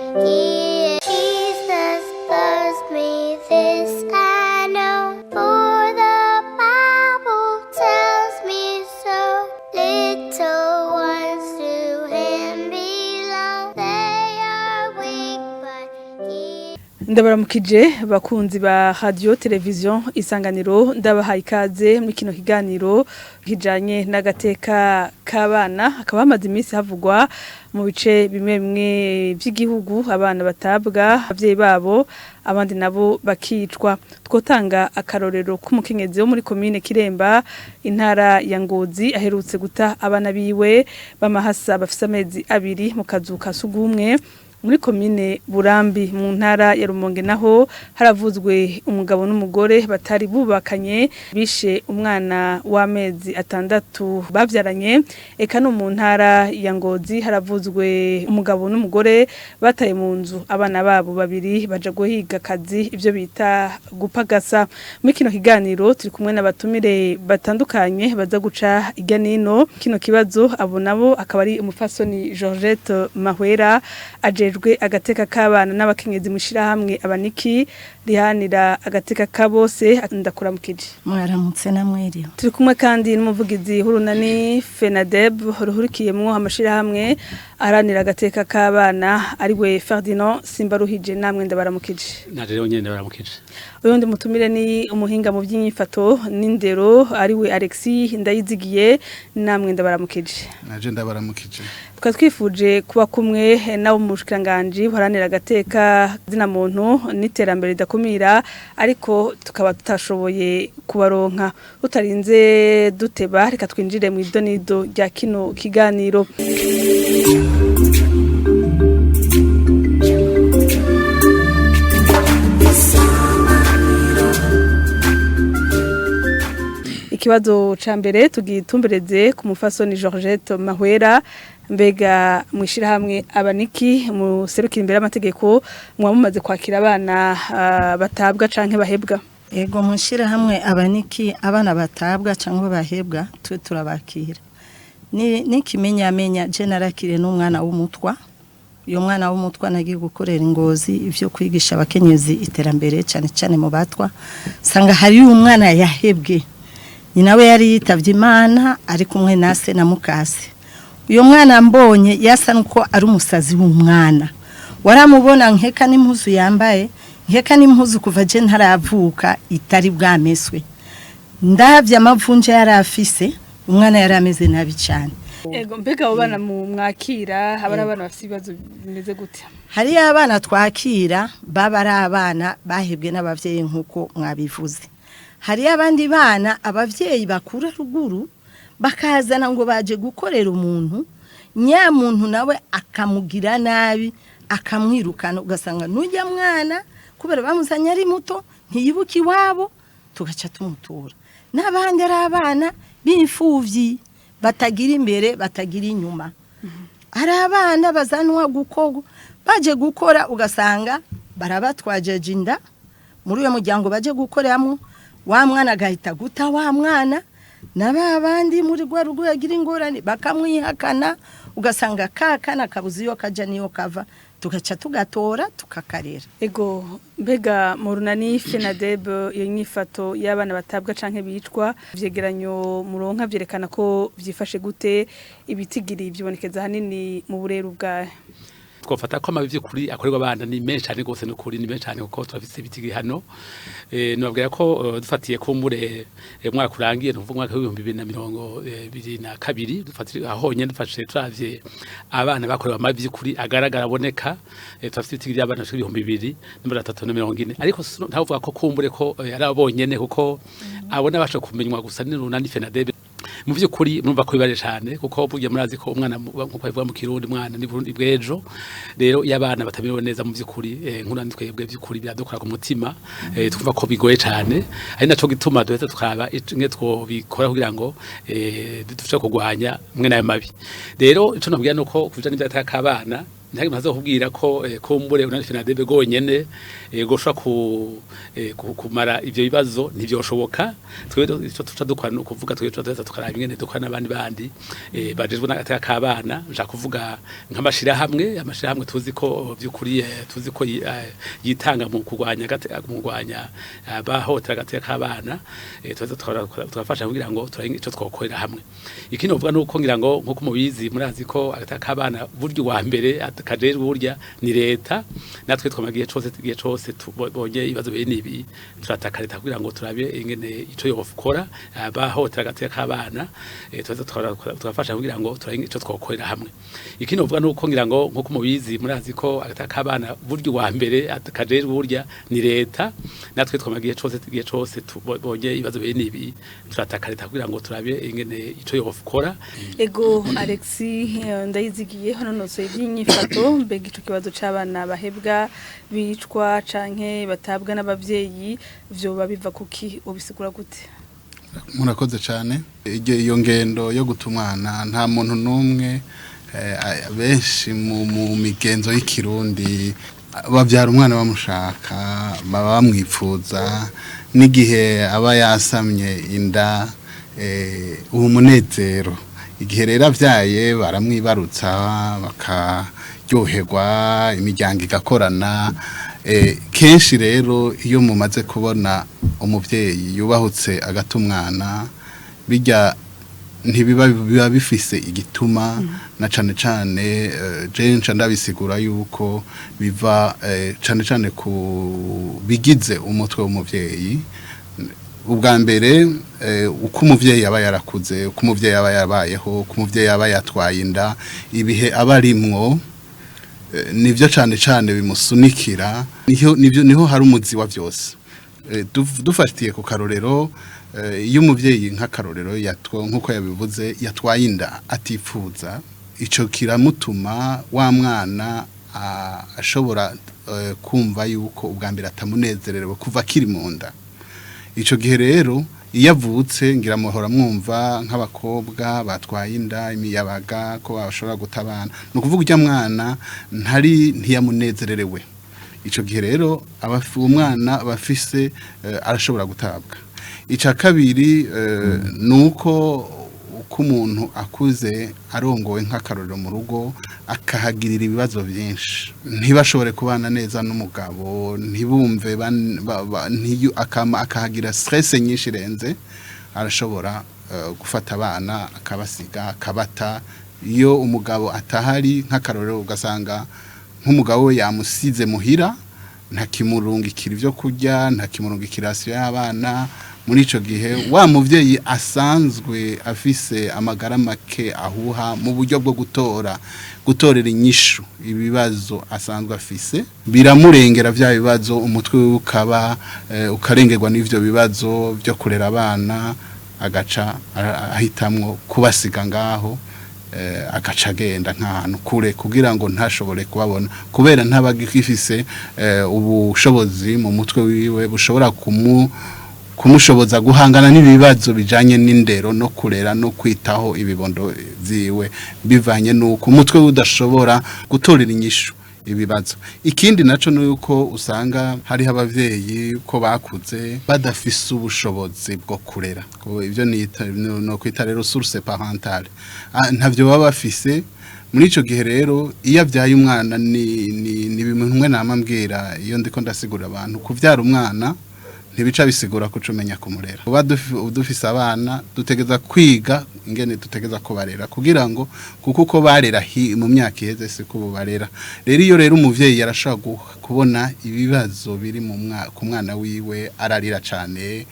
Jesus loves me, this I know, for the Bible tells me so. Little ones to him belong, they are weak but he. Ndabaramukije bakunzi ba radio television Isanganiro ndabahaye ikaze muri kino kiganiro kijanye n'agateka k'abana akaba hamaze iminsi havugwa mu bice bimwe bimwe by'igihugu abana batabwa abavyeyi babo abandi nabo bakicwa twotanga akarorero k'umukenyezi wo muri commune Kiremba intara ya Ngozi aherutse guta abana biwe bamahasa bafise amezi abiri mu kazu ka sugumwe muri commune Burambi mu ntara ya Rumonge naho haravuzwe umugabo n'umugore batari bubakanye bishe umwana w'amezi atandatu bavyaranye eka no mu ntara ya Ngozi haravuzwe umugabo n'umugore bataye mu nzu abana babo babiri baja guhiga kazi ivyo bita gupagasa muri kino kiganiro turi kumwe n'abatumire batandukanye baza guca irya nino kino kibazo abo nabo akaba ari umufasoni Georgette Mahwera ajejwe agateka k'abana n'abakenyezi mushira hamwe abaniki rihanira agateka kabose ndakuramukije mwaramutse namweri turi kumwe kandi n'umuvugizi hurunani FENADEB ruhurikiyemwo amashira hamwe aranira agateka k'abana ari we Ferdinand Simbaruhije namwe ndabaramukije naje rero nyene ndabaramukije uyundi mutumire ni umuhinga mu by'inyifato n'indero ari we Alexis Ndayizigiye namwe ndabaramukije naje ndabaramukije twifuje kuba kumwe nawo mushikiranganje haranira agateka zina muntu n'iterambere ridakumira ariko tukaba tutashoboye kubaronka utarinze duteba reka twinjire mu idonido rya kino kiganiro ikibazo ca mbere tugitumbereze ku mufasoni Georgette Mahwera mbega mwishira hamwe abaniki mu serukira imbere y'amategeko mwamumaze kwakira abana batabwa canke bahebwa ego mwishira hamwe abaniki abana batabwa canke bahebwa twe turabakira ni kimenyamenya generakire n'umwana w'umutwa uyo mwana w'umutwa nagiye gukorera ingozi ivyo kwigisha abakenyezi iterambere cyane mu batwa sanga hari umwana yahebwe nyinawe yari yitavye Imana ari kumwe nase na mukase uyo mwana mbonye yasa nuko ari umusazi w'umwana waramubona nkeka n'impuzu yambaye nkeka n'impuzu kuva je ntaravuka itari bwameswe ndavye amavunje yari afise umwana yari ameze nabi cyane ego mbega abo bana mu mwakira habara abana bafite ibibazo bimeze gute hari abana twakira baba ari abana bahebwe n'abavyeyi nkuko mwabivuze hari abandi bana abavyeyi bakura ruguru bakazana ngo baje gukorera umuntu nyamuntu nawe akamugira nabi akamwirukana ugasanga nujya mwana kubera bamuzanya ari muto ntiyibuka iwabo tugaca tumutura n'abandi ari abana b'imfuvyi batagira imbere batagira inyuma hari abana bazanwa gukogo baje gukora ugasanga barabatwajeje inda muri uyo muryango baje gukoreramo wa mwana agahita guta wa mwana n'abandi muri gwa rugo yagira ingorane bakamwihakana ugasanga kakana kabuzi yo kaja niyo kava tugaca tugatora tukakarera ego mbega mu runani FENADEB iyo nyifato y'abana batabwa canke bicwa vyegeranyo muronka vyerekana ko vyifashe gute ibitigiri byibonekeza hanini mu bureru bwahe twofata ko amabi kuri akorerwa abana ni menshi cyane gose no kuri ni menshi cyane kuko turafise ibitigi hano nubabwira ko dufatiye ko mure mwaka kurangiye no mwaka wa 2022 dufatire ahonye dufashe turavye abana bakorewe amabi kuri agaragara aboneka turafise ibitigi by'abana 2340 ariko ntavuga ko kumbure ko yarabonyene kuko abona basho kumenywa gusa ni runani FENADEB mu byukuri numva ko bibare cyane kuko bugiye murazi ko umwana nkuko bivuga mu Kirundi mwana ni Burundi bwejo rero y'abana batamerewe neza mu byukuri nkurandi twebwe byukuri byadukora ku mutima twumva ko bigoye cyane ari naco gituma duheza tukaba imwe twobikora kugira ngo dufashe kugwanya mwe nayo mabi rero ico nabwiye nuko kuvija n'ibyo atakabana ntihagire maze kubwira ko kumbure unani finadebe gonyene gosha kumara ivyo bibazo ntivyoshoboka twebwe ico tuca dukora no kuvuga twebwe tuza tukaraba ingene dukora n'abandi bandi bajejwe n'agateka kabana nja kuvuga nk'amashira hamwe tuzi ko vyukuri tuzi ko yitanga mu kurwanya bahotera agateka kabana tuza twafasha kugira ngo turahinga ico twokorera hamwe ikindi uvuga nuko ngira ngo nko kumubizi murazi ko agateka kabana buryo wa mbere kajejwe burya ni leta natwe twamagiye cose tubonye ibibazo bene ibi turataka leta kugira ngo turabe ingene ico yofukora bahotera agateka kabana tuza twafasha kugira ngo turahinga ico twokorera hamwe ikindi uvuga nuko ngira ngo nko kumubizi murazi ko agateka kabana buryo wa mbere kajejwe burya ni leta natwe twamagiye cose tubonye ibibazo bene ibi turataka leta kugira ngo turabe ingene ico yofukora ego Alexis ndayizigiye hano nose y'inyifato mbega ico kibazo c'abana bahebwa bicwa canke batabwa n'abavyeyi vyo babiva kuki ubisigura gute murakoze cyane iyo ngendo yo gutumwana nta muntu numwe benshi mu migenzo y'ikirundi babyara umwana bamushaka baba bamwipfuza n'igihe aba yasamye inda uwo munezero igihe rero avyaye baramwibarutsa bakaryoherwa imiryango igakorana kenshi rero iyo mumaze kubona umuvyeyi yubahutse agatumwana bijya ntibiba bifise igituma na cane cane jenca ndabisigura yuko biva cane cane ku bigize umutwe w'umuvyeyi ubwa mbere uko umuvyeyi aba yarakuze uko umuvyeyi aba yabayeho uko umuvyeyi aba yatwaye inda ibihe aba arimwo nivyo cane cane bimusunikira niho hari umuzi wa vyose dufatiye ku karorero iyo umuvyeyi nk'akarorero nk'uko yabivuze yatwaye inda atifuza ico kiramutuma wa mwana ashobora kumva yuko ubwa mbere atamunezerewe kuva kiri mu nda ico gihe rero iyo avutse ngira muhora mwumva nk'abakobwa batwaye inda imiyabaga ko bashobora gutabana no kuvuga ujya mwana ntiyamunezererewe ico gihe rero umwana bafise arashobora gutabwa ica kabiri nuko uko umuntu akuze arongowe nk'akarorero mu rugo akahagirira ibibazo byinshi ntibashobore kubana neza n'umugabo ntibumve akahagira stress nyinshi renze arashobora gufata abana akabasiga akabata iyo umugabo atahari nk'akarorero ugasanga nk'umugabo we yamusize muhira ntakimurungikira ivyo kurya ntakimurungikira asiyo y'abana muri ico gihe wa muvyeyi asanzwe afise amagara make ahuha mu buryo bwo gutorera inyishu ibibazo asanzwe afise biramurengera vya bibazo umutwe we ukaba ukarengerwa n'ivyo bibazo byo kurera abana agaca ahitamwo kubasiga ngaho agaca agenda nk'ahantu kure kugira ngo ntashobore kubabona kubera ntabagifise ubushobozi mu mutwe wiwe bushobora kumushoboza guhangana n'ibibazo bijanye n'indero no kurera no kwitaho ibibondo vyiwe bivanye nuko umutwe udashobora gutorera inyishu ibibazo ikindi naco nuko usanga hari abavyeyi ko bakuze badafise ubushobozi bwo kurera ko ivyo no kwita rero source parentale ntavyo baba bafise muri ico gihe rero iyo avyaye umwana ni bimwe namambwira iyo ndiko ndasigura abantu kuvyara umwana ntibica bisigura ko cumenya kumurera uba dufise abana dutegeza kwiga ingene dutegeza ko barera kugira ngo kuko uko barera mu myaka iheze se ko barera rero iyo rero umuvyeyi yarashaka kubona ibibazo biri ku mwana wiwe ararira cane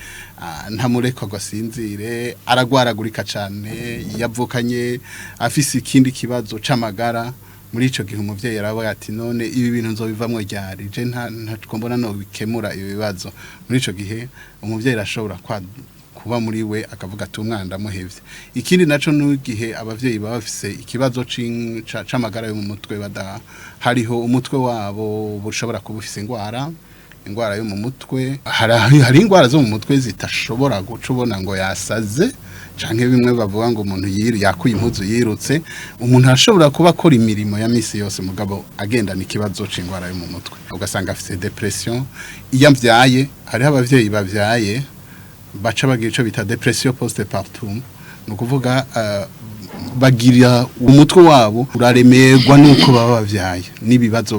ntamureka gasinzire aragwaragurika cane yavukanye afise ikindi kibazo c'amagara muri ico gihe umuvyeyi yaravuga ati none ibi bintu nzobivamwe ryari je ntakombona no bikemura ibibazo muri ico gihe umuvyeyi arashobora kuba muri we akavuga ati umwana ndamuhevye ikindi naco n'ugihe abavyeyi baba bafise ikibazo c'amagara yo mu mutwe hariho umutwe wabo bushobora kuba ufise ingwara ingwara yo mu mutwe hari ingwara zo mu mutwe zitashobora guca ubona ngo yasaze canke bimwe bavuga ngo umuntu yakuye impuzu yirutse umuntu arashobora kuba akora imirimo ya misi yose mugabo agendana ikibazo c'ingwara yo mu mutwe ugasanga afite depression iyo mvyaye hariho abavyeyi bavyaye baca bagira ico bita depression postpartum ni ukuvuga bagira umutwe wabo uraremerwa nuko baba bavyaye nibibazo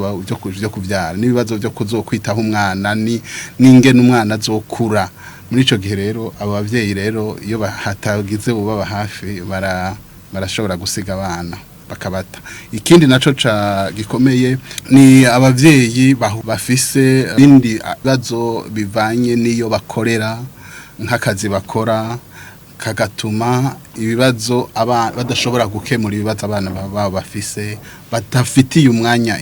byo kuvyara nibibazo byo kuzokwitaho umwana n'ingene umwana azokura muri ico gihe rero abo bavyeyi rero iyo hatagize ubaba hafi barashobora gusiga abana bakabata ikindi naco gikomeye ni abavyeyi bafise bindi bibazo bivanye niyo bakorera nk'akazi bakora kagatuma ibibazo badashobora gukemura ibibazo abana babo bafise batafitiye umwanya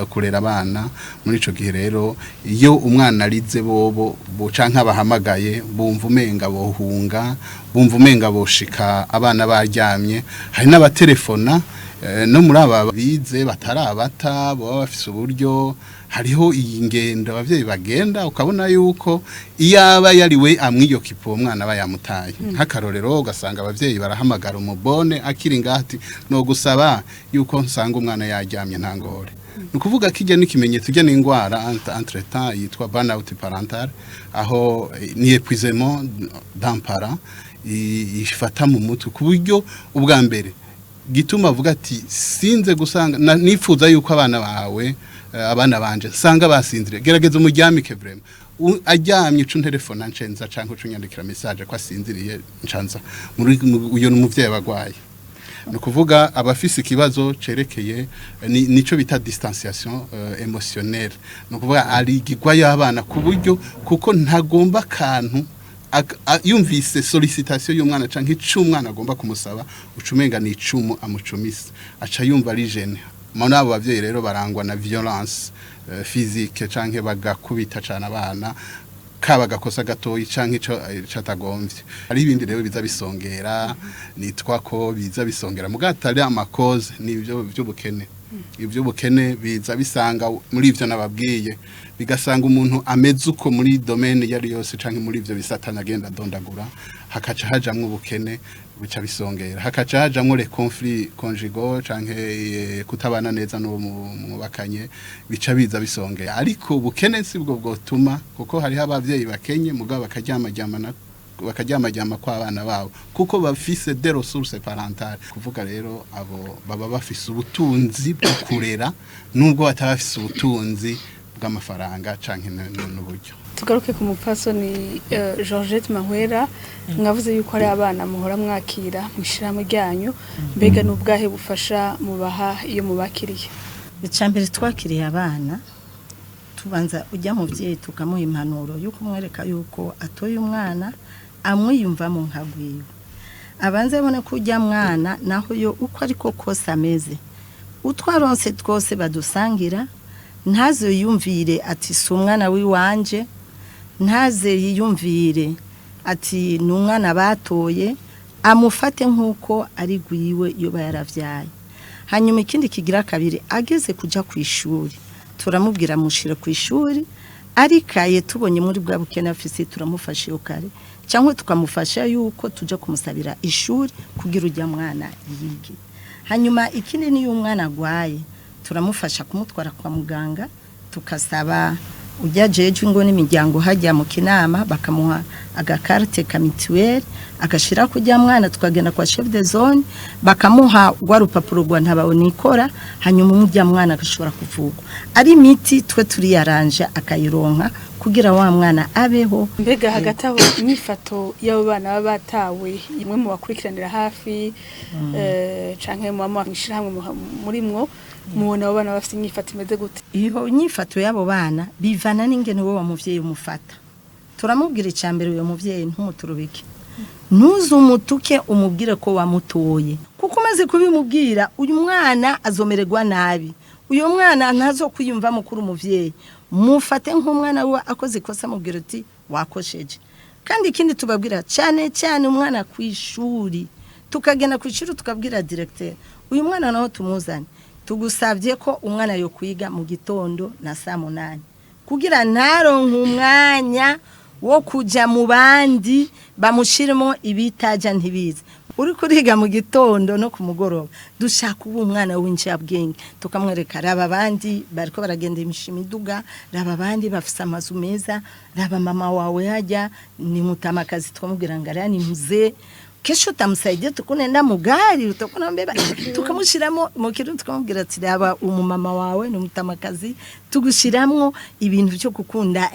kurera abana muri ico gihe rero iyo umwana arize bobo canka bahamagaye bumva umenga bohunga bumva umenga boshika abana baryamye hari n'abatelefona no muri aba bize batarabata baba bafise uburyo hariho iyi ngendo abavyeyi bagenda ukabona yuko iyaba yariwe amwiyokipa umwana bayamutaye nk'akarorero ugasanga abavyeyi barahamagara umubone akiri ngati no gusaba yuko nsanga umwana yaryamye ntangore nukuvuga kijya n'ikimenyetso kijya n'ingwara entre-temps yitwa burnout parental aho ni épuisement d'empara ifata mu mutwe ku buryo ubwa mbere gituma avuga ati sinze gusanga nifuza yuko abana bawe abana banje sanga basinzire gerageza umuryamike vraiment ajyamye icu telefone ncenza canke ucunyandikira message ko asinziriye ncanza muri uyo numuvyeyi bagwaye no kuvuga abafise ikibazo cerekeye nico bita distanciation émotionnelle no kuvuga ari gigwa y'abana ku buryo kuko ntagomba kantu yumvise solicitation y'umwana canke icumwana agomba kumusaba ucumenga ni icumu amucumisa aca yumva ari jeune Mona abo bavyeyi rero barangwa na violence physique canke bagakubita cyane abana kaba gakosa gatoyi canke ico catagomvye ari ibindi rero biza bisongera nitwa ko biza bisongera mugatari amakoze nivyo by'ubukene ibyo bukene biza bisanga muri ivyo nababwiye bigasanga umuntu ameze uko muri domaine yari yose canke muri ivyo bisatana agenda dondagura hakaca hajamwe ubukene bica bisongera hakaca hajamwe le conflit conjugal canke kutabana neza no mubakanye bica biza bisongera ariko ubukene sibwo bwotuma kuko hari abavyeyi bakenye mugabo bakaryamajyama kwa abana babo kuko bafise des ressources parentales kuvuga rero abo baba bafise ubutunzi bwo kurera nubwo batabafise ubutunzi bw'amafaranga canke n'uburyo tugaruke ku mupfasoni Georgette Mahwera mwavuze yuko ari abana muhora mwakira mwishiramo ryanyu mbega n'ubwahe bufasha mubaha iyo mubakiriye icambere twakiriye abana tubanza ujya mu vyeyi tukamuha impanuro yuko mwereka yuko atoye umwana amwiyumvamo nkagwiwe abanze bone kujya mwana naho yo uko ariko kose ameze utwaronse twose badusangira ntazo yumvire ati si umwana wiwanje ntaze yiyumvire ati ni umwana batoye amufate nk'uko ari gwiwe iyo bayaravyaye hanyuma ikindi kigira kabiri ageze kuja ku ishuri turamubwira mushire ku ishuri arikaye tubonye muri bwa bukene afise turamufasha yo kare cyangwa tukamufasha yuko tuja kumusabira ishuri kugira ujya mwana yige hanyuma ikindi ni umwana agwaye turamufasha kumutwara kwa muganga tukasaba ujya jeje ngo n'imiryango hajya mu kinama bakamuha agakarte ka mutuelle agashira kujya mwana tukagenda kwa chef de zone bakamuha gwa rupapuro rwa ntabaonikora hanyuma umujya mwana agashobora kuvugwa ari miti twe turi yaranje akayironka kugira wa mwana abeho mbega hagati aho imifato y'abo bana baba batawe imwe mu bakurikiranira hafi canke mu mwishira hamwe muri mwo mubona abo bana bafite inyifato imeze gute iyo nyifato y'abo bana bivana n'ingene wowe muvyeyi umufata turamubwira icambere uyo muvyeyi ntumuturubike ntuzumutuke umubwire ko wamutoye kuko umaze kubimubwira uyu mwana azomererwa nabi uyo mwana ntazo kwiyumva mukuru umuvyeyi mufate nk'umwana we akoze ikosa mubwira uti wakosheje kandi ikindi tubabwira cyane cyane umwana kwishuri tukagenda kwishuri tukabwira directeur uyu mwana naho tumuzane tugusabye ko umwana yo kwiga mu gitondo na saa 8 kugira ntaronke umwanya wo kuja mu bandi bamushiremo ibitaja ntibize uri kuriga mu gitondo no ku mugoroba dushaka ubu umwana w'incabwenge tukamwereka raba abandi bariko baragenda imishimiduga raba abandi bafise amazu meza raba mama wawe hajya ni mutamakazi twamubwira ngo ari muze kesho tamusaidia tukunenda mugari utakuna mbeba tukamushiramo mu kirundi tukamubwira ati raba umumama wawe ni mutamakazi tugushiramwo ibintu byo gukunda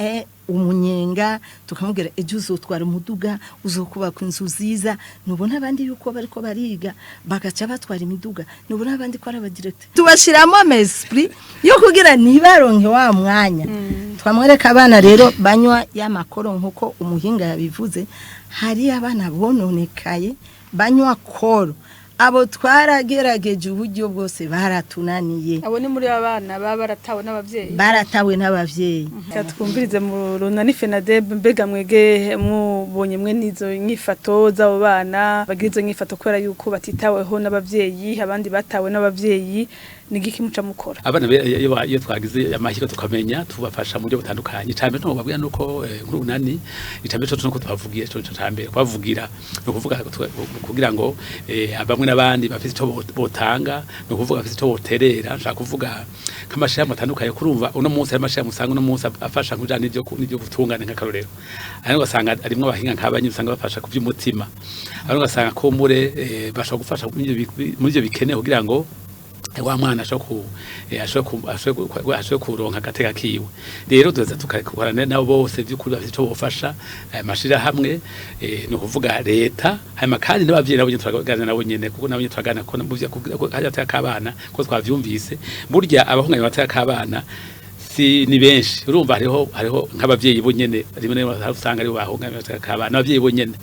umunyenga tukamubwira ejo uzotwara umuduga uzokubaka inzu ziza nubona abandi yuko bariko bariga bagaca batwara imiduga nubona abandi ko ari abadirector tubashiramo esprit yo kugira ntibaronke wa mwanya twamwereka abana rero banywa yamakoro nkuko umuhinga yabivuze hari abana bononekaye banywa koro abo twaragerageje uburyo bwose baratunaniye abo ni muri abana baratawe n'abavyeyi twumvirize mu runani FENADEB mbega mwege mubonye mwe nizo nyifato z'abo bana bagira izo nyifato kubera yuko batitaweho n'abavyeyi abandi batawe n'abavyeyi nigiki muca mukora abana iyo twagize amahirwe tukamenya tubafasha mu buryo butandukanye cyane no babwira nuko nk'urunani icambe cyo nuko tubavugiye cyo cyambere kwavugira no kuvuga kugira ngo abamwe n'abandi bafite cyo botanga no kuvuga bafite cyo boterera nshaka kuvuga nk'amashami atandukanye kurumva uno munsi amashami usanga uno munsi afasha kujana n'ibyo gutungana nk'akarorero ariko gasanga arimwe abahinga nk'abanyi usanga bafasha ku by'umutima ariko gasanga ko mure bashaka gufasha muri ibyo bikenewe kugira ngo wa mwana ashobora kuronka agateka kiwe rero tuza tukakorana nabo bose by'ukuri bafite icyo bofasha amashira hamwe no kuvuga leta hanyuma kandi n'abavyeyi nabo turaganira nabo nyene kuko nabo turaganira ko mu by'agateka kabana ko twavyumvise burya abahunganye agateka kabana si ni benshi urumva hariho nk'abavyeyi bo nyene rimwe usanga ari bahunganye agateka kabana abavyeyi bo nyene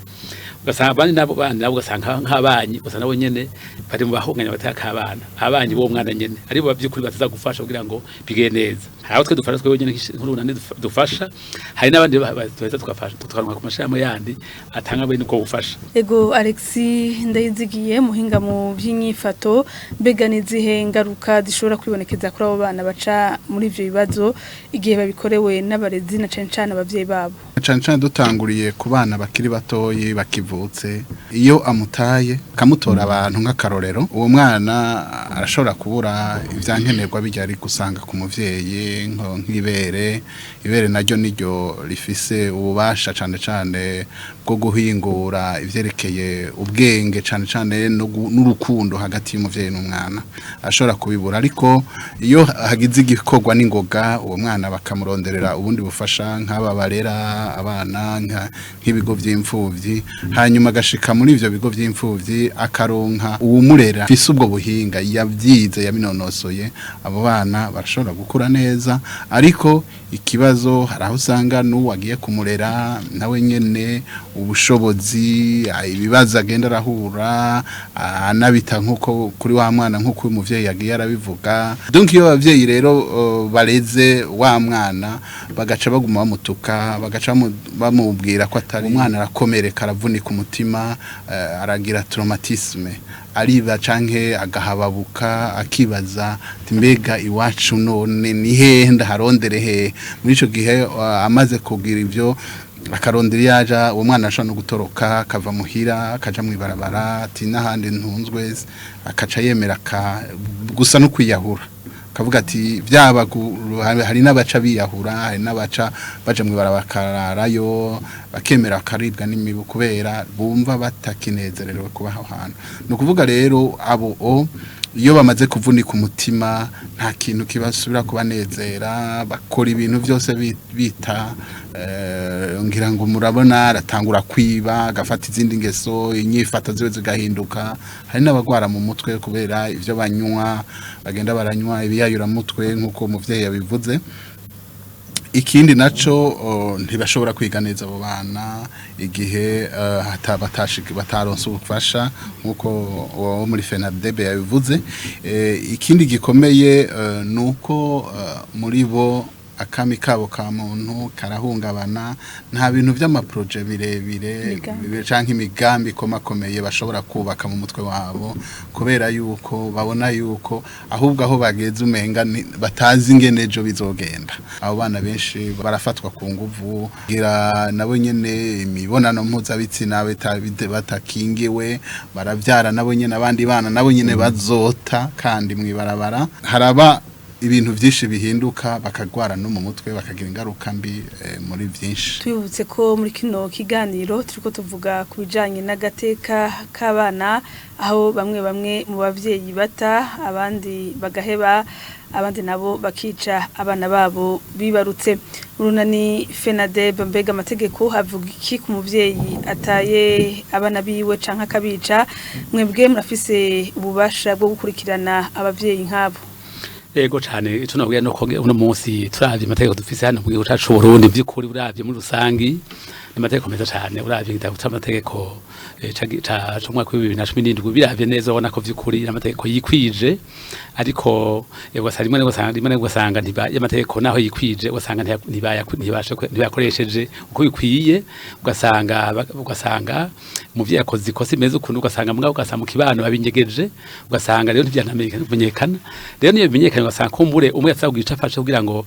ugasanga abandi nabo bana nabo ugasanga nk'abanyi ugasanga nabo nyene bari mu bahunganya bataka abana abanyi bo mwana nyene ari bo by'ukuri bataza gufasha kugira ngo bige neza haraho twe dufasha twe nyene nk'urunani dufasha hari n'abandi tuheza tukafasha tukaronka ku mashamo yandi atanga bene ko gufasha ego Alexis ndayizigiye muhinga mu by'inyifato mbega nizihe ngaruka zishobora kwibonekeza kuri abo bana baca muri ivyo bibazo igihe babikorewe n'abarezi na cane abavyeyi babo cane dutanguriye ku bana bakiri batoyi bakivutse iyo amutaye kamutora abantu nk'akarorero uwo mwana arashobora kubura ivyankenerwa bijya ari gusanga ku muvyeyi nk'ibere naryo niryo rifise ububasha cane bwo guhingura ivyerekeye ubwenge cane n'urukundo hagati y'umuvyeyi n'umwana ashobora kubibura ariko iyo hagize igikorwa n'ingoga uwo mwana bakamuronderera ubundi bufasha nk'aba barera abana nk'ibigo vy'imfuvyi hanyuma agashika muri ivyo bigo vy'imfuvyi akaronka uwumurera fise ubwo buhinga yavyize yabinonosoye abo bana barashobora gukura neza ariko ikibazo haraho usanga n'uwagiye kumurera nawe nyene ubushobozi ibibazo agenda arahura anabita nkuko kuri wa mwana nkuko umuvyeyi yagiye arabivuga donc iyo abavyeyi rero bareze wa mwana bagaca baguma bamutuka bagaca bamubwira ko atari umwana arakomereka aravunika umutima aragira traumatisme ariba canke agahababuka akibaza mbega iwacu none ni hehe ndaharondere he muri ico gihe amaze kugira ivyo akarondera yaja uwo mwana ashobora no gutoroka akava muhira akaja mwibarabara ati n'ahandi ntunzwe akaca yemera gusa no kwiyahura kavuga ati byaba hari n'abaca biyahura hari n'abaca baje mwibarabara bakararayo bakemera akaribwa n'imibu kubera bumva batakinezerewe kuba aho hantu no kuvuga rero abo iyo bamaze kuvunika umutima nta kintu kibasubira kubanezera bakora ibintu byose bita ngira ngo murabona aratangura kwiba agafata izindi ngeso inyifato ziwe zigahinduka hari n'abagwara mu mutwe kubera ivyo banywa bagenda baranywa ibiyayura mutwe nkuko umuvyeyi yabivuze ikindi naco ntibashobora kwiga neza abo bana igihe bataronse ubufasha nkuko wo muri FENADEB yabivuze ikindi gikomeye nuko muri bo akami kabo ka muntu karahungabana nta bintu by'amaproje birebire canke imigambi komakomeye bashobora kubaka mu mutwe wabo kubera yuko babona yuko ahubwo aho bageze umenga batazi ingene ejo bizogenda abo bana benshi barafatwa ku nguvu gira nabo nyene imibonano mpuzabitsina batakingiwe baravyara nabo nyene abandi bana nabo nyene bazota kandi mwibarabara haraba ibintu byinshi bihinduka bakagwara no mu mutwe bakagira ingaruka mbi muri byinshi twibutse ko muri kino kiganiro turiko tuvuga ku bijanye n'agateka k'abana aho bamwe mu bavyeyi bata abandi bagaheba abandi nabo bakica abana babo bibarutse urunani FENADEB mbega amategeko havuga iki ku muvyeyi ataye abana biwe canka kabica mwebwe murafise ububasha bwo gukurikirana abavyeyi nk'abo Ego cyane icyo nabwiye no koge uno munsi turavye amategeko dufise hano mu gihugu cyacu Burundi by'ukuri uravye muri rusangi ni amategeko meza cyane uravye igitabo cy'amategeko ca mwaka wa 2017 biravye neza ubona ko by'ukuri amategeko yikwije ariko rimwe no gusanga amategeko naho yikwije usanga ntibayakoresheje uko bikwiye ugasanga mu vyakoze ikosi meza ukuntu ugasanga mugabo ugasanga mu kibano babinyegeje ugasanga rero ntivyanamenyekana rero niyo bimenyekana ugasanga kumbure umwe yatsaguye icafashe kugira ngo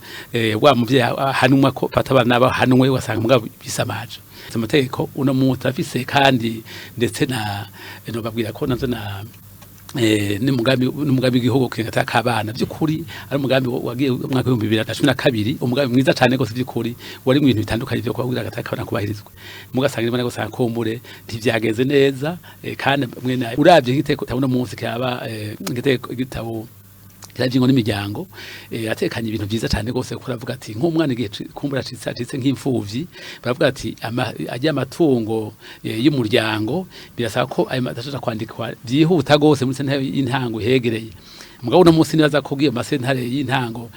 wa muvyeyi hanumwa ko patabana nabo hanumwe ugasanga mugabo bisamaje amategeko uno muntu afise kandi ndetse no babwira ko nazo na n'umugambi w'igihugu kwingata kabana by'ukuri ari umugambi wagiye umwaka wa 2012 umugambi mwiza cyane gose by'ukuri wari mu bintu bitandukanye byo kubwira agatakabana kubahirizwe mugasanga rimwe gusanga kumbure ntivyageze neza kandi mwene uravye igiteko tabona munsi cyaba igitabo kirajingo n'imiryango atekanye ibintu byiza cyane gose kuravuga ati nk'umwana igihe kumbura citse nk'imfuvyi baravuga ati ajya amatungo y'umuryango birasaba ko ayo madashaka kwandikwa byihuta gose muri sentare y'intango hegereye mugabo no munsi nibaza kubwiye masentare y'intango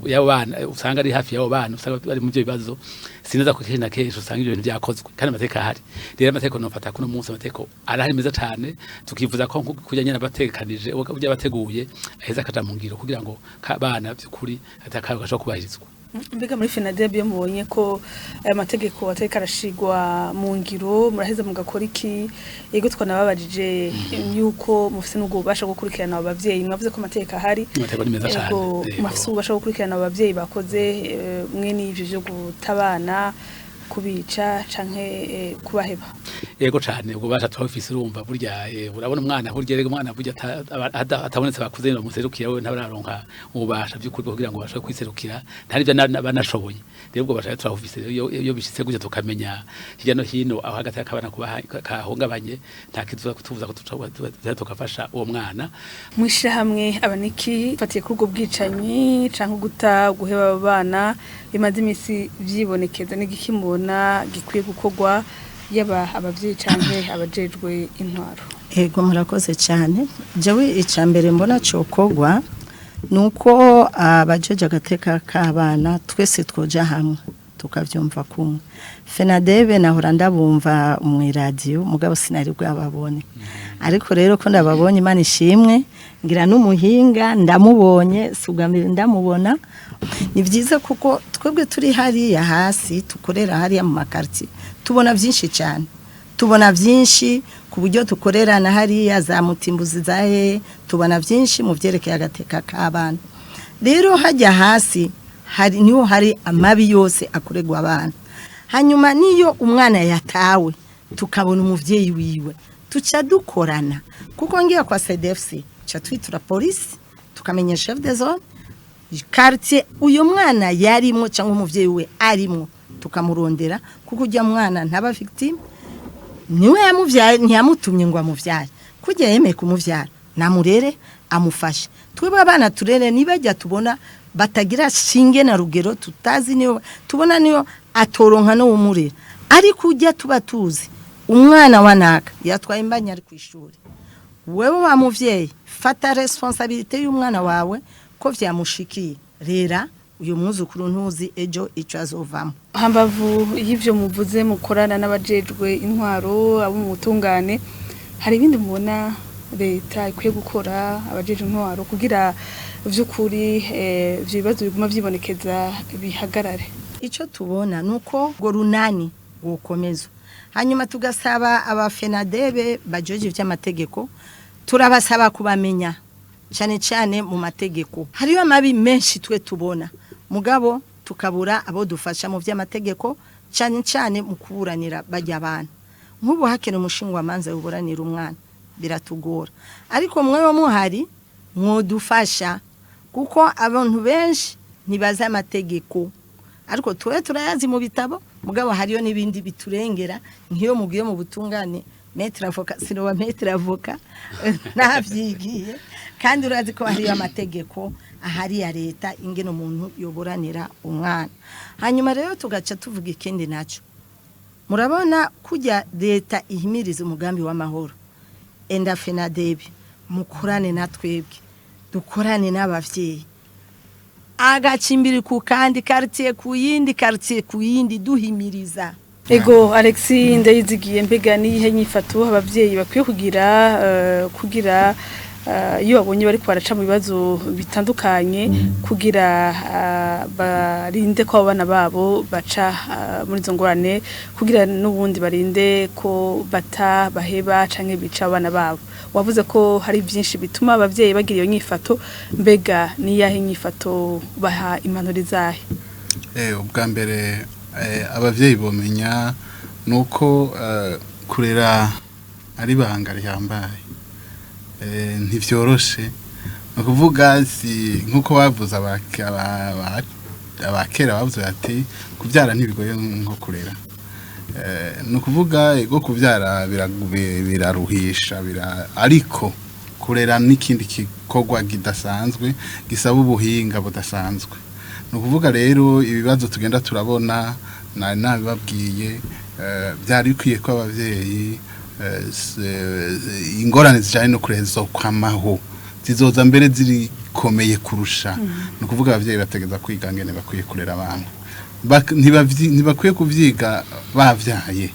y'abana usanga ari hafi y'abo bana usanga bari mu byo bibazo sinaza ko kenshi na kenshi usanga ibyo bintu byakozwe kandi amateka ahari rero amateka nofata kuno munsi amateka arahari meza cyane tukivuza ko kujyanye n'abatekanije ujya bateguye aheza akaja mu ngiro kugira ngo abana by'ukuri atakaga cyo kubahirizwa mbega muri FENADEB yo mubonye ko aya mategeko atari karashigwa mu ngiro muraheza mugakora iki yego twanababajije yuko mufise n'ubwo ubasha gukurikirana abavyeyi mwavuze ko amategeko ahari yego mufise ubasha gukurikirana abavyeyi bakoze mwene ivyo byo gutabana kubica canke kubaheba yego cyane ubwo basha twafise urumva burya urabona umwana burya rego umwana burya atabonetse bakuze no muserukira we ntabararonka ubasha by'ukuri kugira ngo bashobore kwiserukira ntari byo banashoboye rero ubwo basha twafise iyo bishitse gutya tukamenya hirya no hino aho hagati akabana kuba kahungabanye nta kizuza kutuvuza ko tukafasha uwo mwana mwishira hamwe abaniki fatiye kuri ubwo bwicanyi canke guheba abana bimaze imisi vyibonekeza n'igikimubona gikwiye gukorwa yaba abavyeyi canke abajejwe intwaro ego murakoze cyane jewe icambere mbona cokogwa nuko abajeje agateka k'abana twese twoja hamwe tukavyumva kumwe FENADEB nahora ndabumva mu radio mugabo sinari bwababone ariko rero ko ndababonye Imana ishimwe ngira n'umuhinga ndamubonye sugamire ndamubona ni byiza kuko twebwe turi hariya hasi tukorera hariya mu makarti tubona byinshi cyane tubona byinshi ku buryo tukorerana hariya za mutimbuzi zahe tubona byinshi mu byerekeye agateka k'abana rero hajya hasi niho hari amabi yose akorerwa abana hanyuma niyo umwana yatawe tukabona umuvyeyi wiwe tuca dukorana kuko ngiye kwa CDFC cha twitura police tukamenya chef de zone quartier uyo mwana yarimo cyangwa umuvyeyi we arimo tukamurondera kuko ujya mwana ntaba victime niwe yamuvyaye ntiyamutumye ngo amuvyare kujya yemeye kumuvyara namurere amufashe twebwe abana turere nibajya tubona batagira shinge na rugero tutazi niyo tubona niyo atoronka no umurera ariko ujya tuba tuzi umwana wanaka yatwaye imbanya ari kwishuri wewe wa muvyeyi fata responsabilité y'umwana wawe ko vyamushikiye rera uyu mwuzukuru ntuzi ejo ico azovamo hambavu y'ivyo muvuze mukorana n'abajejwe intwaro abo mu butungane hari ibindi mubona leta ikwiye gukora abajeje intwaro kugira vy'ukuri ivyo bibazo biguma vyibonekeza bihagarare? Icyo tubona nuko ngo runani gukomezwa, hanyuma tugasaba abafenadebe bajoje ivy'amategeko, turabasaba kubamenya cyane cyane mu mategeko. Hariyo amabi menshi twe tubona, mugabo tukabura abo dufasha mu vy'amategeko, cyane cyane mu kuburanira bajya abantu. Nk'ubu hakene umushingwa manza uburanira umwana biratugora, ariko mwewe muhari mwodufasha kuko abantu benshi ntibaza amategeko, ariko tuwe turayazi mu bitabo, mugabo hariyo n'ibindi biturengera nk'iyo mugiye mu butungane metre avocat sinoba metre avocat navyigiye, kandi urazi ko hariyo amategeko ahari ya leta ingene umuntu yoburanira umwana. Hanyuma rero tugaca tuvuga ikindi naco, murabona kujya leta ihimiriza umugambi w'amahoro, enda FENADEB mukorane na twebwe, dukorane n'abavyeyi, agacimbiri ku kandi quartier ku yindi duhimiriza. Ego Alexis Ndayizigiye, mbega nihe nyifato abavyeyi bakwiye kugira iyo babonye bari kwaraca mu bibazo bitandukanye kugira barinde ko abana babo baca muri zo ngorane, kugira n'ubundi barinde ko baheba canke bica abana babo? Wavuze ko hari byinshi bituma abavyeyi bagira iyo nyifato, mbega niyahe nyifato baha impanuro zahe? Ubwa mbere abavyeyi bomenya nuko kurera ari banga rihambaye, ntivyoroshe. Nukuvuga si nkuko bavuze abakera bavuze ati kuvyara ntibigoye nko kurera. Nukuvuga ego kuvyara biraruhisha ariko kurera n'ikindi kikogwa kidasanzwe gisaba ubuhinga budasanzwe. Nukuvuga rero ibibazo tugenda turabona nabibabwiye, byari bikwiye ko abavyeyi ingorane zijanye no kurezo kwamaho zizoza mbere zirikomeye kurusha. Nukuvuga abavyeyi bategeza kwiga ngene bakwiye kurera abantu, ntibakwiye kuvyiga bavyaye,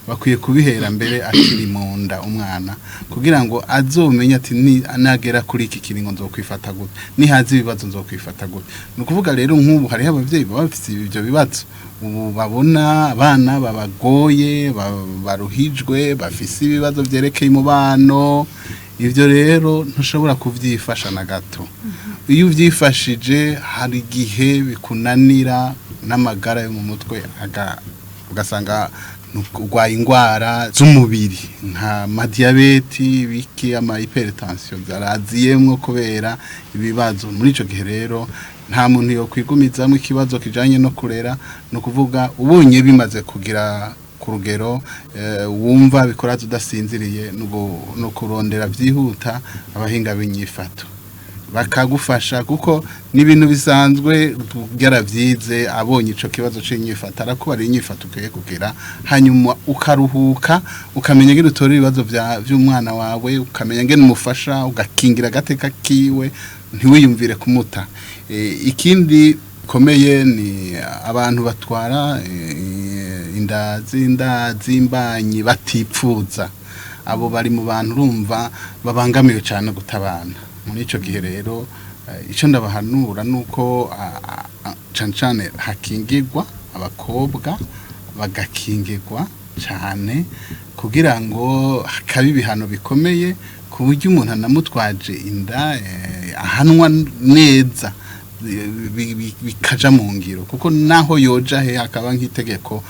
bakwiye kubihera mbere akiri mu nda umwana, kugira ngo azomenye ati nagera kuri iki kiringo nzokwifata gute, nihazi ibibazo nzokwifata gute. Nukuvuga rero nk'ubu hari abavyeyi bafite ibyo bibazo, ubu babona abana babagoye, baruhijwe, bafise ibibazo vyerekeye umubano. Ivyo rero ntushobora kuvyifasha na gato. Iyo uvyifashije hari igihe bikunanira n'amagara yo mu mutwe, ugasanga urwaye ingwara z'umubiri nka madiabeti, biki ama hypertension zaraziyemwo kubera ibibazo. Muri ico gihe rero nta muntu yo kwigumizamwe ikibazo kijanye no kurera, no kuvuga ubonye bimaze kugira ku rugero wumva bikora tudasinziriye no kurondera vyihuta abahinga b'inyifato bakagufasha, kuko n'ibintu bisanzwe byaravyize. Abonye ico kibazo c'inyifato arakubara inyifato ukwiye kugira, hanyuma ukaruhuka, ukamenya ngene utora ibibazo vy'umwana wawe, ukamenya ngene umufasha, ugakingira agateka kiwe, ntiwiyumvire kumuta. Ikindi komeye ni abantu batwara inda z'imbanyi batipfuza, abo bari mu bantu urumva babangamiwe cyane gutabana. Muri ico gihe rero ico ndabahanura nuko cane hakingirwa abakobwa, bagakingirwa cyane kugira ngo hakabe ibihano bikomeye, ku buryo umuntu anamutwaje inda ahanwa neza bikaja mu ngiro, kuko naho yoja he hakaba nk'itegeko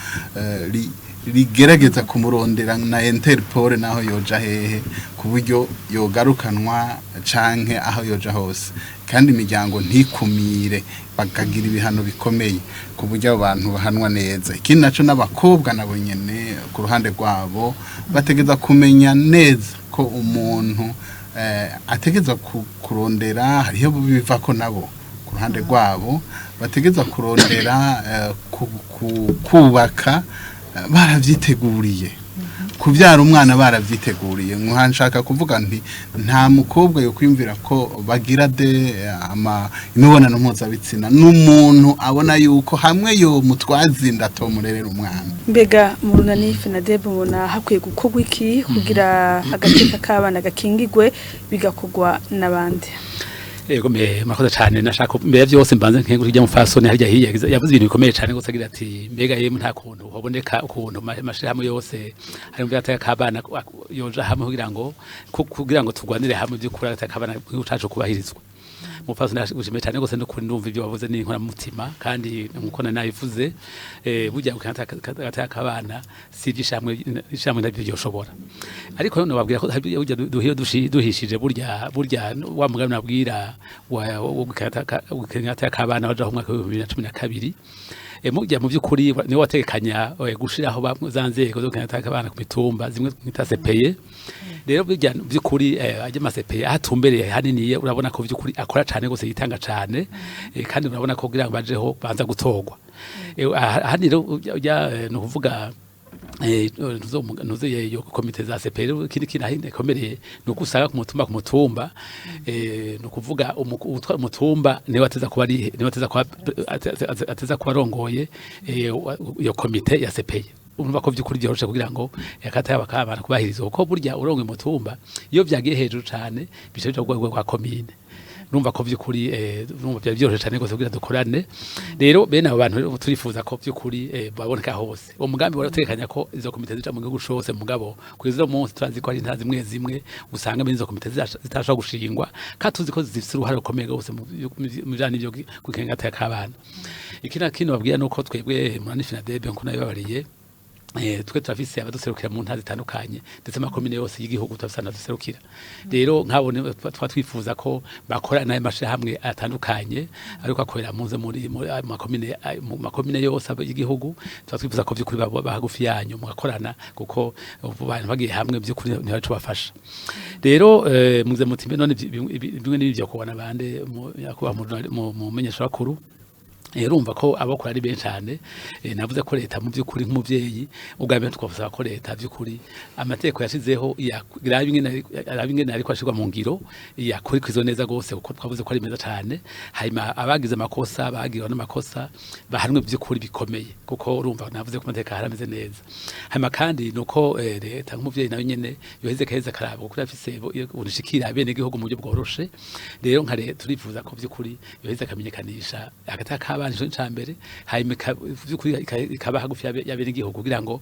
rigerageza kumurondera na Interpol, naho yoja hehe ku buryo yogarukanwa canke aho yoja hose, kandi imiryango ntikumire, bakagira ibihano bikomeye ku buryo abantu bahanwa neza. Ikindi naco n'abakobwa nabo nyene ku ruhande rwabo bategeza kumenya neza ko umuntu ategeza kurondera, hariho biva ko nabo ku ruhande rwabo bategeza kurondera kubaka baravyiteguriye, kubyara umwana baravyiteguriye nshaka kuvuga nti nta mukobwa yo kwimvira ko bagira imibonano mpuzabitsina n'umuntu abona yuko hamwe yo mutwazi ndatomurerera umwana. Mbega mu runani FENADEB mubona hakwiye gukorwa iki kugira agateka k'abana gakingigwe bigakogwa n'abandi? Ego murakoze cyane nashaka mbere byose mbanze nk'ego kujya mu fasoni harya hiya yavuze ibintu bikomeye cyane gose agira ati mbega yemwe nta kuntu haboneka ukuntu amashirahamwe yose hari mu byataka kabana yoja hamwe kugira ngo turwanire hamwe by'ukuri agataka kabana cyacu kubahirizwa. Mu fasoni nashimye cyane gose no kuri ndumva ibyo wavuze ni inkora mutima kandi nkuko nayivuze burya agataka kabana si igishamwe nabyo yoshobora. Ariko none babwira ko burya duhishije burya wa mugabo nabwira wo gukata kabana waje mu mwaka wa 2012 mujya mu byukuri ni wategekanya gushiraho bazanzego zo gukata kabana ku mitumba zimwe ntitasepeye. Rero bijya byukuri aje masepeye atumbereye haniniye urabona ko byukuri akora cyane gose yitanga cyane kandi urabona ko kugira ngo bajeho banza gutogwa hani rero no kuvuga nuzo yo komite za CPR kindi ahinde komereye no kusanga ku mutumba no kuvuga umutumba ne wateza kuba ari ne wateza kuba rongoye yo komite ya CPR. Urumva ko byukuri byoroshe kugira ngo yakata y'abakabana kubahiriza uko burya urongo mutumba iyo byagiye hejuru cyane bishoje kwa komine. Numva ko byukuri numva byoroshe cyane gose kugira dukorane. Rero bene abo bantu turifuza ko byukuri baboneka hose. Uwo mugambi waratekanya ko izo komite zica mu gihugu cyose mugabo kwizo munsi turazi ko ari ntazi zimwe usanga izo komite zitashobora gushingwa katuzi ko zifite uruhare rukomeye gose mu bijanye n'ibyo gukengata y'akabana. Ikindi babwira nuko twebwe muri FENADEB nko nabibabariye twe turafise abaduserukira mu ntara zitandukanye ndetse amakomine yose y'igihugu turafisana duserukira. Rero nkabone twifuza ko bakorana n'amashirahamwe atandukanye ariko akorera munze muri makomine yose y'igihugu. Twifuza ko byukuri bahagufi yanyu mugakorana kuko abantu bagiye hamwe byukuri ntibaco bafasha. Rero muze mutimbe none bimwe n'ibyo kubona bande mu menyesha bakuru urumva ko abakora ari benshi cyane. Navuze ko leta mu byukuri nk'umuvyeyi ubwabyo twafasaba ko leta byukuri amateko yashizeho yarabingene ariko ashirwa mu ngiro yakuri kwizo neza gose uko twavuze ko ari meza cyane. Hayima abagize amakosa bagiwe n'amakosa bahanwe byukuri bikomeye kuko urumva navuze ko amateka harameze neza. Hayima kandi nuko leta nk'umuvyeyi nayo nyene yoheze keza karabo kuko afise unishikira bene gihugu mu buryo bworoshe. Rero nka leta turifuza ko byukuri yoheze kamenyekanisha agataka abantu cyambere hayime byukuri ikabaha gufi yabene igihugu kugira ngo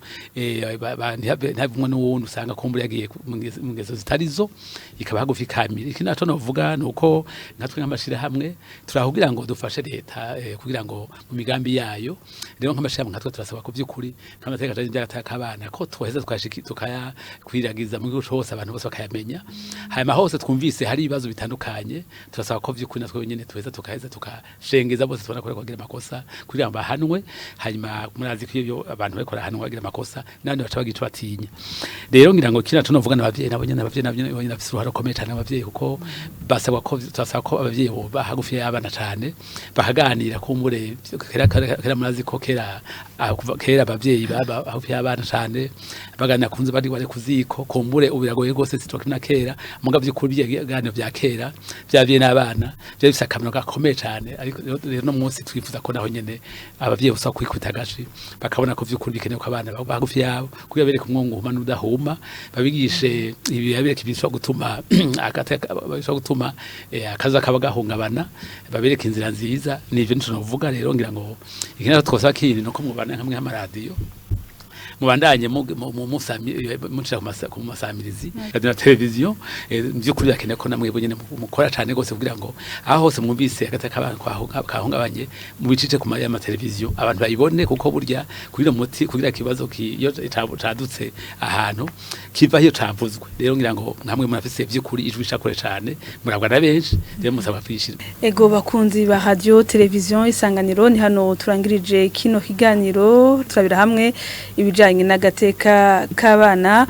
ntabumwe n'uwundi usanga kumbura yagiye mu ngeso zitarizo ikabaha gufi kamira. Ikindi naco novuga nuko natwe nk'amashira hamwe turahugira ngo dufashe leta kugira ngo mu migambi yayo. Rero nk'amashira hamwe natwe turasaba ko byukuri nk'amateka aje y'agataka abana ko twaheza tukaya kwiragiza mu gihugu hose abantu bose bakayamenya. Hayima hose twumvise hari ibibazo bitandukanye turasaba ko byukuri natwe nyene tuheza tukaheza tukashengeza bose tubona ko bagira amakosa kugira ngo bahanwe. Hanyuma murazi ko iyo abantu bakora hanwe bagira amakosa nandi baca bagica batinya. Rero ngira ngo kina tunovuga n'abavyeyi nabo nyene bafise uruhare rukomeye cyane abavyeyi kuko basabwa ko turasaba ko abavyeyi bahagufi y'abana cyane bakaganira kumbure kera murazi ko kera abavyeyi baba hagufi y'abana cyane baganira kunze bari kuziko kumbure ubiragoye gose sitokina kera mugabo by'ukuri byeganiro bya kera byavye n'abana byo bifise akamaro gakomeye cyane. Ariko rero no munsi twifuza ko naho nyene abavyeyi bose kwikubita gashi bakabona ko vy'ukuri bikenewe ko abana bagufi yabo kugira bereke umwongo n'udahuma babigishe ibi yabireke bishobora gutuma gutuma akaza kaba gahungabana babereke inzira nziza. Nivyo ntuvuga rero ngira ngo ikindi twosaba kindi no ko mubana hamwe y'amaradiyo mubandanye mucira ku masamirizi na televiziyo by'ukuri yakene ko namwe bonyene mukora cyane gose kugira ngo aho hose mwumvise agataka abantu kahungabanye mu bicice ku ma televiziyo abantu bayibone kuko burya kugira muti kugira kibazo kiyo cadutse ahantu kiva hiyo cavuzwe. Rero ngira ngo namwe murafise by'ukuri ijwi shakore cyane murabwa na benshi rero musaba kwishira. Ego bakunzi ba radio televiziyo Isanganiro ni hano turangirije kino kiganiro turabira hamwe ibijanye n'agateka k'abana.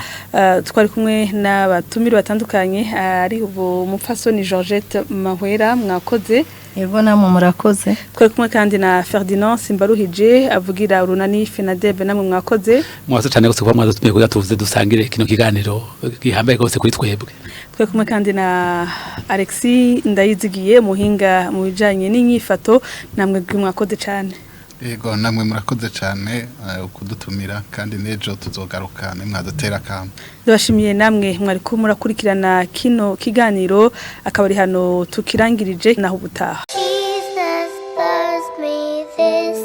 Twari kumwe n'abatumire batandukanye ari ubu mupfasoni Georgette Mahwera mwakoze yego namwe murakoze. Twe kumwe kandi na Ferdinand Simbaruhije avugira urunani FENADEB namwe mwakoze. Mwakoze cyane gose kuba mwadutumiye kugira tuvuze dusangire kino kiganiro gihambaye gose kuri twebwe. Twe kumwe kandi na Alexis Ndayizigiye muhinga mu bijanye n'inyifato namwe mwakoze cyane. Yego namwe murakoze cyane kudutumira kandi nejo tuzogaruka nimwadutera kamo. Ndabashimiye namwe mwari ko murakurikirana kino kiganiro akabari hano tukirangirije naho ubutaha. Jesus loves me this